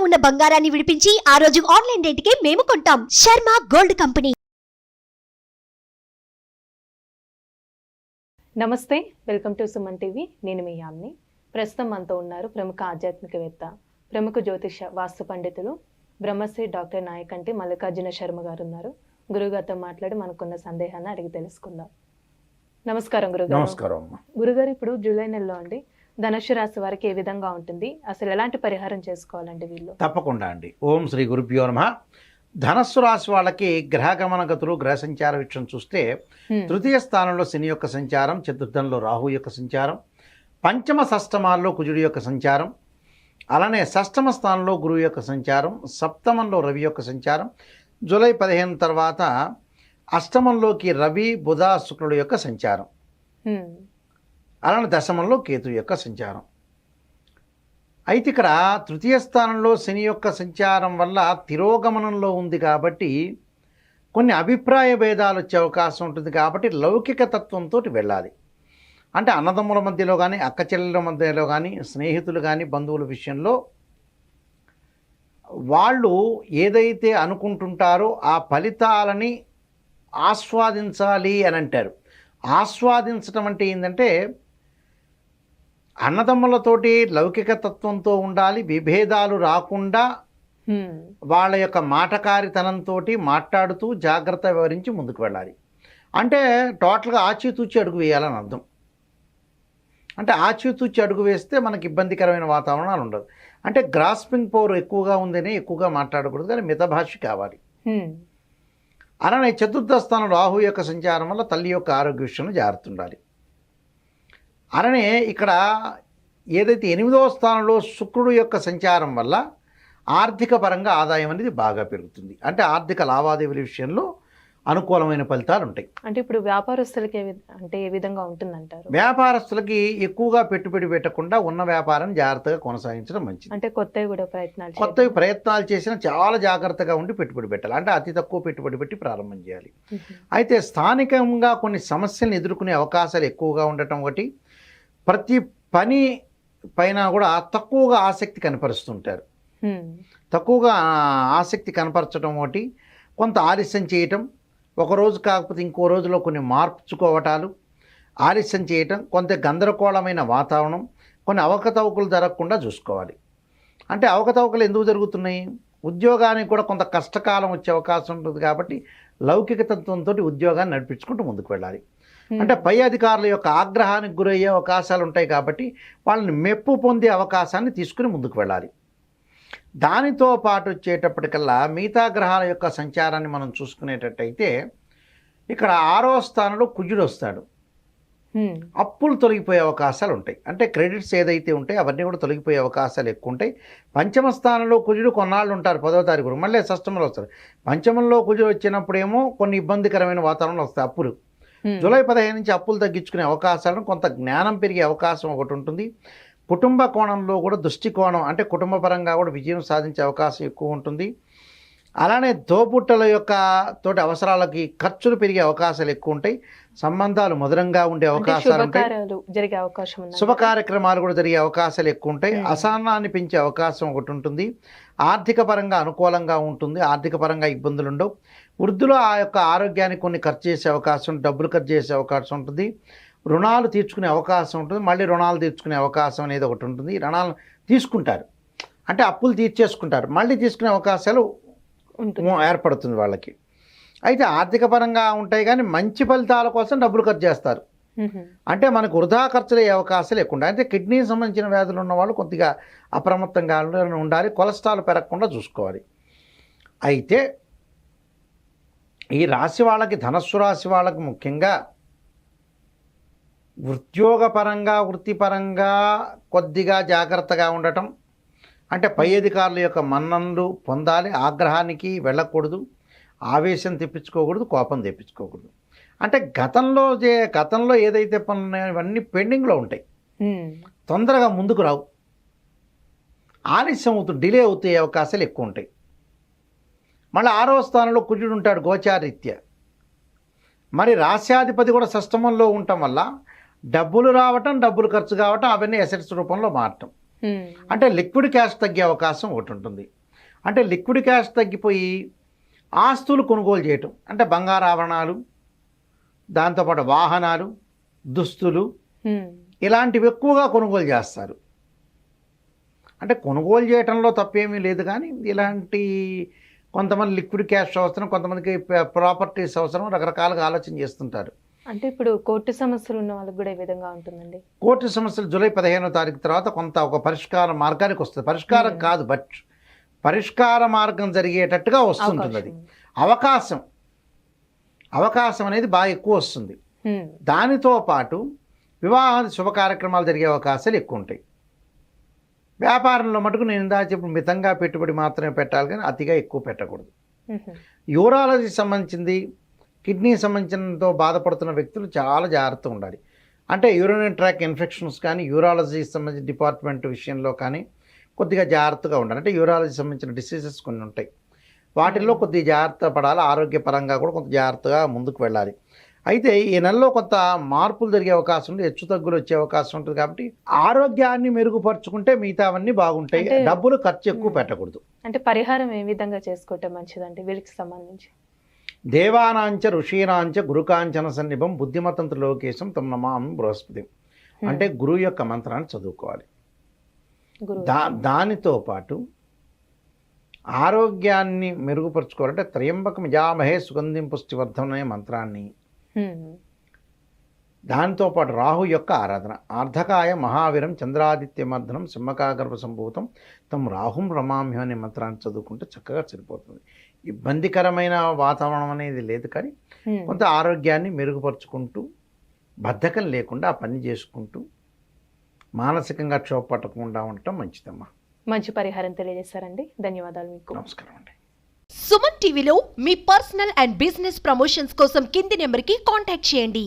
ఉన్న బంగారాన్ని విడిపించి ఆ రోజు ఆన్లైన్ రేటుకే మేము కొంటాం. Sharma gold company. నమస్తే, వెల్కమ్ టు సుమన్ టీవీ. నేను మీ యామ్ని. ప్రస్తుతం మనతో ఉన్నారు ప్రముఖ ఆధ్యాత్మికవేత్త, ప్రముఖ జ్యోతిష వాస్తు పండితులు, బ్రహ్మశ్రీ డాక్టర్ నాయకంటి మల్లికార్జున శర్మ గారు ఉన్నారు. గురుగారితో మాట్లాడి మనకున్న సందేహాన్ని అడిగి తెలుసుకుందాం. నమస్కారం గురుగారు. నమస్కారం. గురుగారు, ఇప్పుడు జూలై నెలలో అండి ధనుస్సు రాశి వారికి ఏ విధంగా ఉంటుంది, అసలు ఎలాంటి పరిహారం చేసుకోవాలండి వీళ్ళు? తప్పకుండా అండి. ఓం శ్రీ గురుభ్యో నమః. ధనస్సు రాశి వాళ్ళకి గ్రహ గమనగతులు, గ్రహ సంచార విషయం చూస్తే తృతీయ స్థానంలో శని యొక్క సంచారం, చతుర్థంలో రాహు యొక్క సంచారం, పంచమ షష్టమాల్లో కుజుడి యొక్క సంచారం, అలానే షష్టమ స్థానంలో గురువు యొక్క సంచారం, సప్తమంలో రవి యొక్క సంచారం, జూలై 15 తర్వాత అష్టమంలోకి రవి బుధ శుక్రుడు యొక్క సంచారం, అలానే దశమంలో కేతు యొక్క సంచారం. అయితే ఇక్కడ తృతీయ స్థానంలో శని యొక్క సంచారం వల్ల తిరోగమనంలో ఉంది కాబట్టి కొన్ని అభిప్రాయ భేదాలు వచ్చే అవకాశం ఉంటుంది. కాబట్టి లౌకిక తత్వంతో వెళ్ళాలి. అంటే అన్నదమ్ముల మధ్యలో కానీ, అక్క చెల్లెల మధ్యలో కానీ, స్నేహితులు కానీ, బంధువుల విషయంలో వాళ్ళు ఏదైతే అనుకుంటుంటారో ఆ ఫలితాలని ఆస్వాదించాలి అని అంటారు. ఆస్వాదించడం అంటే ఏంటంటే అన్నదమ్ములతోటి లౌకిక తత్వంతో ఉండాలి, విభేదాలు రాకుండా వాళ్ళ యొక్క మాటకారితనంతో మాట్లాడుతూ జాగ్రత్త వివరించి ముందుకు వెళ్ళాలి. అంటే టోటల్గా ఆచితూచి అడుగు వేయాలని అర్థం. అంటే ఆచితూచి అడుగు వేస్తే మనకి ఇబ్బందికరమైన వాతావరణాలు ఉండదు. అంటే గ్రాస్పింగ్ పవర్ ఎక్కువగా ఉందని ఎక్కువగా మాట్లాడకూడదు, కానీ మితభాష కావాలి. అలానే చతుర్థ స్థానం రాహు యొక్క సంచారం వల్ల తల్లి యొక్క ఆరోగ్య విషయంలో జాగ్రత్త ఉండాలి. అలానే ఇక్కడ ఏదైతే 8వ స్థానంలో శుక్రుడు యొక్క సంచారం వల్ల ఆర్థిక పరంగా ఆదాయం అనేది బాగా పెరుగుతుంది. అంటే ఆర్థిక లావాదేవీల విషయంలో అనుకూలమైన ఫలితాలు ఉంటాయి. అంటే ఇప్పుడు వ్యాపారస్తులకి ఏ విధంగా ఉంటుందంటారు? వ్యాపారస్తులకి ఎక్కువగా పెట్టుబడి పెట్టకుండా ఉన్న వ్యాపారం జాగ్రత్తగా కొనసాగించడం మంచిది. అంటే కొత్తవి ప్రయత్నాలు చేసినా చాలా జాగ్రత్తగా ఉండి పెట్టుబడి పెట్టాలి. అంటే అతి తక్కువ పెట్టుబడి పెట్టి ప్రారంభం చేయాలి. అయితే స్థానికంగా కొన్ని సమస్యలను ఎదుర్కొనే అవకాశాలు ఎక్కువగా ఉండటం ఒకటి, ప్రతి పని పైన కూడా తక్కువగా ఆసక్తి కనపరుస్తుంటారు. తక్కువగా ఆసక్తి కనపరచడం ఒకటి, కొంత ఆలస్యం చేయటం, ఒకరోజు కాకపోతే ఇంకో రోజులో కొన్ని మార్చుకోవటాలు, ఆలస్యం చేయటం, కొంత గందరగోళమైన వాతావరణం, కొన్ని అవకతవకలు జరగకుండా చూసుకోవాలి. అంటే అవకతవకలు ఎందుకు జరుగుతున్నాయి? ఉద్యోగానికి కూడా కొంత కష్టకాలం వచ్చే అవకాశం ఉంటుంది. కాబట్టి లౌకిక తత్వంతో ఉద్యోగాన్ని నడిపించుకుంటూ ముందుకు వెళ్ళాలి. అంటే పై అధికారుల యొక్క ఆగ్రహానికి గురయ్యే అవకాశాలు ఉంటాయి. కాబట్టి వాళ్ళని మెప్పు పొందే అవకాశాన్ని తీసుకుని ముందుకు వెళ్ళాలి. దానితో పాటు వచ్చేటప్పటికల్లా మిగతా గ్రహాల యొక్క సంచారాన్ని మనం చూసుకునేటట్టయితే ఇక్కడ 6వ స్థానంలో కుజుడు వస్తాడు. అప్పులు తొలగిపోయే అవకాశాలు ఉంటాయి. అంటే క్రెడిట్స్ ఏదైతే ఉంటాయో అవన్నీ కూడా తొలగిపోయే అవకాశాలు ఎక్కువ ఉంటాయి. పంచమ స్థానంలో కుజుడు కొన్నాళ్ళు ఉంటారు, 10వ తారీఖు మళ్ళీ షష్టమంలో వస్తారు. పంచమంలో కుజుడు వచ్చినప్పుడేమో కొన్ని ఇబ్బందికరమైన వాతావరణం వస్తాయి. అప్పులు జూలై 15 నుంచి అప్పులు తగ్గించుకునే అవకాశాలను, కొంత జ్ఞానం పెరిగే అవకాశం ఒకటి ఉంటుంది. కుటుంబ కోణంలో కూడా దృష్టికోణం, అంటే కుటుంబ పరంగా కూడా విజయం సాధించే అవకాశం ఎక్కువ ఉంటుంది. అలానే దోపుట్టల యొక్క తోటి అవసరాలకి ఖర్చులు పెరిగే అవకాశాలు ఎక్కువ ఉంటాయి. సంబంధాలు మధురంగా ఉండే అవకాశాలు ఉంటాయి. శుభ కార్యక్రమాలు కూడా జరిగే అవకాశాలు ఎక్కువ ఉంటాయి. అసహనాన్ని పెంచే అవకాశం ఒకటి ఉంటుంది. ఆర్థిక పరంగా అనుకూలంగా ఉంటుంది, ఆర్థిక పరంగా ఇబ్బందులు ఉండవు. వృద్ధులు ఆ యొక్క ఆరోగ్యానికి కొన్ని ఖర్చు చేసే అవకాశం, డబ్బులు ఖర్చు చేసే అవకాశం ఉంటుంది. రుణాలు తీర్చుకునే అవకాశం ఉంటుంది. మళ్ళీ రుణాలు తీర్చుకునే అవకాశం అనేది ఒకటి ఉంటుంది. రుణాలు తీసుకుంటారు, అంటే అప్పులు తీర్చేసుకుంటారు, మళ్ళీ తీసుకునే అవకాశాలు ఏర్పడుతుంది వాళ్ళకి. అయితే ఆర్థిక పరంగా ఉంటాయి, కానీ మంచి ఫలితాల కోసం డబ్బులు ఖర్చు చేస్తారు. అంటే మనకు వృధా ఖర్చులు అయ్యే అవకాశాలు ఎక్కువ ఉంటాయి. అంటే కిడ్నీకి సంబంధించిన వ్యాధులు ఉన్న వాళ్ళు కొద్దిగా అప్రమత్తంగా ఉండాలి, కొలెస్ట్రాల్ పెరగకుండా చూసుకోవాలి. అయితే ఈ రాశి వాళ్ళకి, ధనస్సు రాశి వాళ్ళకి ముఖ్యంగా ఉద్యోగపరంగా, వృత్తిపరంగా కొద్దిగా జాగ్రత్తగా ఉండటం. అంటే పై అధికారుల యొక్క మన్ననలు పొందాలి, ఆగ్రహానికి వెళ్ళకూడదు, ఆవేశం తెప్పించుకోకూడదు, కోపం తెప్పించుకోకూడదు. అంటే గతంలో ఏదైతే పనులు ఉన్నాయో ఇవన్నీ పెండింగ్లో ఉంటాయి, తొందరగా ముందుకు రావు, ఆలస్యం అవుతుంది, డిలే అవుతాయి అవకాశాలు ఎక్కువ ఉంటాయి. మళ్ళీ 6వ స్థానంలో కుజుడు ఉంటాడు గోచారీత్యా. మరి రాశ్యాధిపతి కూడా షష్టమంలో ఉండటం వల్ల డబ్బులు రావటం, డబ్బులు ఖర్చు కావటం, అవన్నీ అసెట్స్ రూపంలో మారటం. అంటే లిక్విడ్ క్యాష్ తగ్గే అవకాశం ఒకటి ఉంటుంది. అంటే లిక్విడ్ క్యాష్ తగ్గిపోయి ఆస్తులు కొనుగోలు చేయటం, అంటే బంగారు ఆభరణాలు, దాంతోపాటు వాహనాలు, దుస్తులు ఇలాంటివి ఎక్కువగా కొనుగోలు చేస్తారు. అంటే కొనుగోలు చేయటంలో తప్పేమీ లేదు, కానీ ఇలాంటి కొంతమంది లిక్విడ్ క్యాష్ అవసరం, కొంతమందికి ప్రాపర్టీస్ అవసరం, రకరకాలుగా ఆలోచన చేస్తుంటారు. అంటే ఇప్పుడు కోర్టు సమస్యలు ఉన్న వాళ్ళకి కూడా ఏ విధంగా ఉంటుందండి? కోర్టు సమస్యలు జూలై 15వ తారీఖు తర్వాత కొంత ఒక పరిష్కార మార్గానికి వస్తుంది. పరిష్కారం కాదు, బట్ పరిష్కార మార్గం జరిగేటట్టుగా వస్తుంటుంది. అది అవకాశం అనేది బాగా ఎక్కువ వస్తుంది. దానితో పాటు వివాహాది శుభ కార్యక్రమాలు జరిగే అవకాశాలు ఎక్కువ ఉంటాయి. వ్యాపారంలో మటుకు నేను ఇందా చెప్పిన మితంగా పెట్టుబడి మాత్రమే పెట్టాలి, కానీ అతిగా ఎక్కువ పెట్టకూడదు. యూరాలజీ సంబంధించింది, కిడ్నీ సంబంధించినతో బాధపడుతున్న వ్యక్తులు చాలా జాగ్రత్తగా ఉండాలి. అంటే యూరినరీ ట్రాక్ ఇన్ఫెక్షన్స్ కానీ, యూరాలజీ సంబంధించిన డిపార్ట్మెంట్ విషయంలో కానీ కొద్దిగా జాగ్రత్తగా ఉండాలి. అంటే యూరాలజీ సంబంధించిన డిసీజెస్ కొన్ని ఉంటాయి, వాటిల్లో కొద్దిగా జాగ్రత్త పడాలి. ఆరోగ్యపరంగా కూడా కొంత జాగ్రత్తగా ముందుకు వెళ్ళాలి. అయితే ఈ నెలలో కొంత మార్పులు జరిగే అవకాశం ఉంది, హెచ్చు తగ్గులు వచ్చే అవకాశం ఉంటుంది. కాబట్టి ఆరోగ్యాన్ని మెరుగుపరుచుకుంటే మిగతావన్నీ బాగుంటాయి. డబ్బులు ఖర్చు ఎక్కువ పెట్టకూడదు. అంటే పరిహారం ఏ విధంగా చేసుకుంటే మంచిదండి వీరికి సంబంధించి? దేవానాంచ ఋషీనాంచ గురుకాంచన సన్నిభం బుద్ధిమతంతు లోకేశం తమ నమామి బృహస్పతి. అంటే గురువు యొక్క మంత్రాన్ని చదువుకోవాలి. దానితో పాటు ఆరోగ్యాన్ని మెరుగుపరుచుకోవాలంటే త్రయంబకం యజామహే సుగంధిం పుష్టివర్ధనం అనే మంత్రాన్ని, దాంతోపాటు రాహు యొక్క ఆరాధన, ఆర్ధకాయ మహావీరం చంద్రాదిత్యమర్ధనం సింహకాగర్భ సంభూతం తమ రాహుం రమామ్యం అనే మంత్రాన్ని చదువుకుంటే చక్కగా సరిపోతుంది. ఇబ్బందికరమైన వాతావరణం అనేది లేదు, కానీ కొంత ఆరోగ్యాన్ని మెరుగుపరుచుకుంటూ బద్ధకం లేకుండా ఆ పని చేసుకుంటూ మానసికంగా క్షోభ పట్టకుండా ఉండటం మంచిదమ్మా. మంచి పరిహారం తెలియజేశారండి, ధన్యవాదాలు మీకు. నమస్కారం అండి. సుమన్ టీవీలో మీ పర్సనల్ అండ్ బిజినెస్ ప్రమోషన్స్ కోసం కింది నెంబర్కి కాంటాక్ట్ చేయండి.